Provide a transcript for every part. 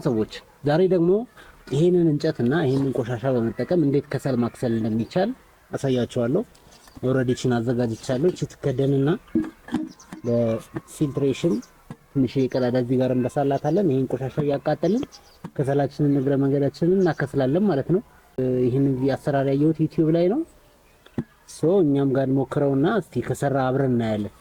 ሰዎች ዛሬ ደግሞ ይሄንን እንጨትና ይሄንን ቆሻሻ በመጠቀም እንዴት ከሰል ማክሰል እንደሚቻል አሳያችኋለሁ። ኦልሬዲ አዘጋጅቻለሁ። እቺ ትከደንና ለፊልትሬሽን ትንሽ ቀዳዳ እዚህ ጋር እንደሳላታለን። ይሄን ቆሻሻ እያቃጠልን ከሰላችንን እግረ መንገዳችንን እናከስላለን ማለት ነው። ይሄን አሰራር ያየሁት ዩቲዩብ ላይ ነው። እኛም ጋር ሞክረውና እስቲ ከሰራ አብረን እናያለን።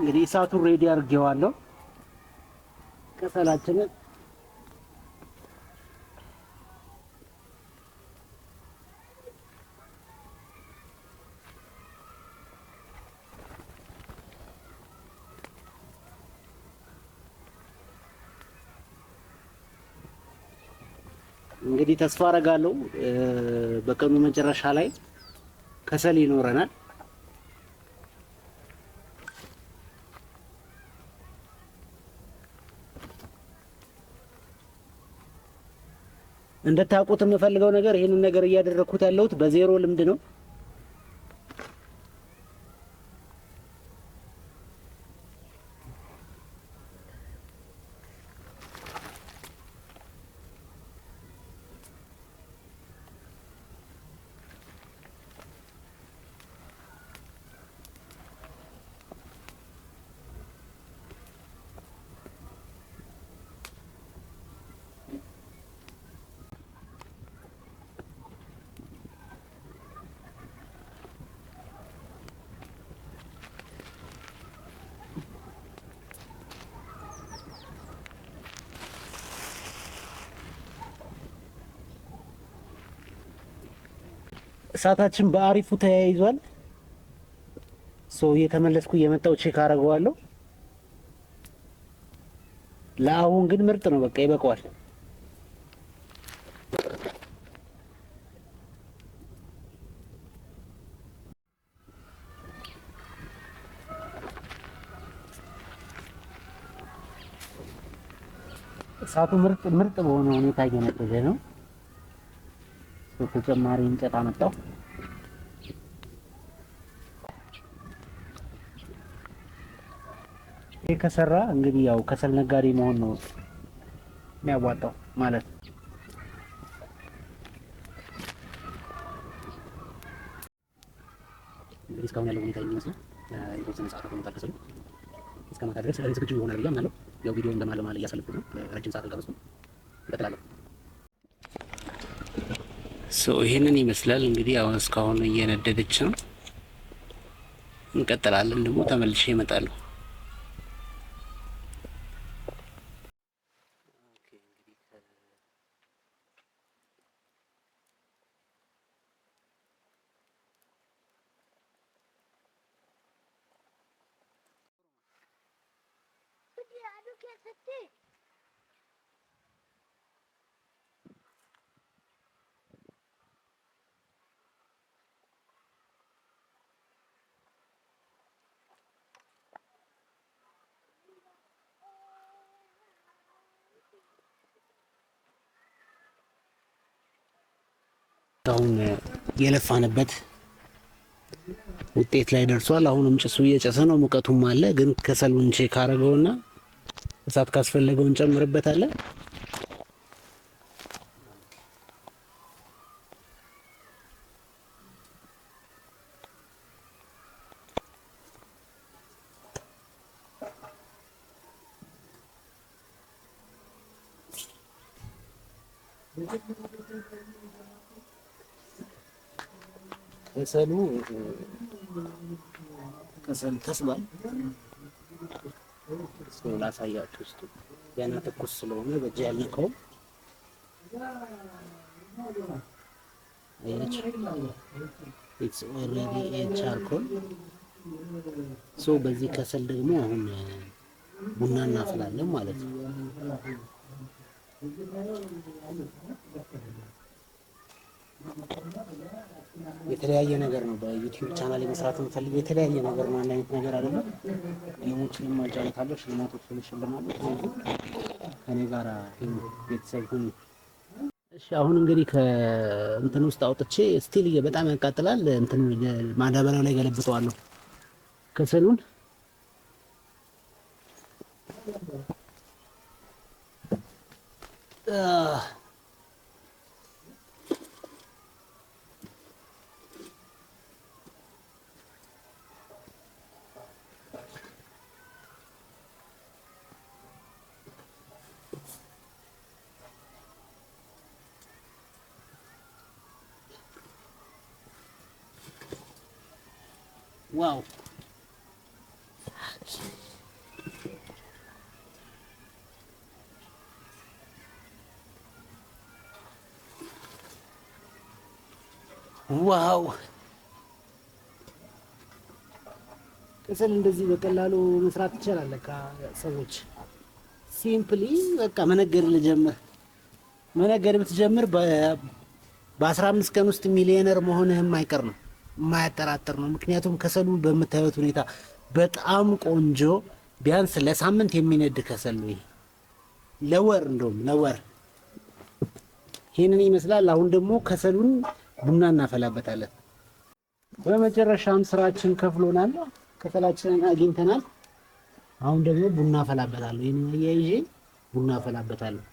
እንግዲህ እሳቱን ሬዲ አድርጌዋለሁ። ከሰላችንን እንግዲህ ተስፋ አደርጋለሁ በቀኑ መጨረሻ ላይ ከሰል ይኖረናል። እንደታውቁት የምፈልገው ነገር ይሄንን ነገር እያደረኩት ያለሁት በዜሮ ልምድ ነው። እሳታችን በአሪፉ ተያይዟል። እየተመለስኩ እየመጣው ቼክ አደርገዋለሁ። ለአሁን ግን ምርጥ ነው። በቃ ይበቃዋል። እሳቱ ምርጥ በሆነ ሁኔታ እየነደደ ነው። ተጨማሪ እንጨት አመጣው። ይሄ ከሰራ እንግዲህ ያው ከሰል ነጋዴ መሆን ነው የሚያዋጣው ማለት ነው። እንግዲህ እስካሁን ያለው ሁኔታ የሚመስለው የተወሰነ ሰዓት ቆይቷል። ከሰሉ እስከ ማታ ድረስ ዝግጁ ይሆናል ብዬ አምናለሁ። ያው ቪዲዮ እንደማለማለ እያሳለፍኩት ነው። ረጅም ሰዓት አልቀረጽኩም። እቀጥላለሁ። ይሄንን ይመስላል እንግዲህ አሁን እስካሁን እየነደደች ነው። እንቀጥላለን። ደግሞ ተመልሼ እመጣለሁ። አሁን የለፋንበት ውጤት ላይ ደርሷል። አሁንም ጭሱ እየጨሰ ነው፣ ሙቀቱም አለ። ግን ከሰሉን ቼክ አደረገውና እሳት ካስፈለገው እንጨምርበታለን። ከሰል ተስሏል። ላሳያችሁ እስኪ ገና ትኩስ ስለሆነ በእጅ ያልነካውም። ኢትስ ኦልሬዲ ቻርኮል። በዚህ ከሰል ደግሞ አሁን ቡና እናፈላለን ማለት ነው። የተለያየ ነገር ነው። በዩቲዩብ ቻናል መስራት የምፈልገው የተለያየ ነገር ነው። አንድ አይነት ነገር አይደለም። ሌሎችንም አጫውታለሁ፣ ሽልማቶች ልሽልማለሁ። ስለዚህ ከኔ ጋር ቤተሰብ ሁኑ። እሺ አሁን እንግዲህ ከእንትን ውስጥ አውጥቼ ስቲል በጣም ያቃጥላል። እንትን ማዳበሪያው ላይ ገለብጠዋለሁ ከሰሉን። ዋው ዋው ከሰል እንደዚህ በቀላሉ መስራት ይችላል። ሰዎች ሲምፕሊ በቃ መነገድ ልጀምር። መነገድ ብትጀምር በ15 ቀን ውስጥ ሚሊዮነር መሆንህም አይቀር ነው፣ የማያጠራጥር ነው። ምክንያቱም ከሰሉ በምታዩት ሁኔታ በጣም ቆንጆ፣ ቢያንስ ለሳምንት የሚነድ ከሰል ነው። ለወር እንደውም ለወር ይሄንን ይመስላል። አሁን ደግሞ ከሰሉን ቡና እናፈላበታለን። በመጨረሻም ስራችን ከፍሎናል። ከሰላችንን አግኝተናል። አሁን ደግሞ ቡና አፈላበታለሁ። ይሄን አያይዤ ቡና አፈላበታለሁ።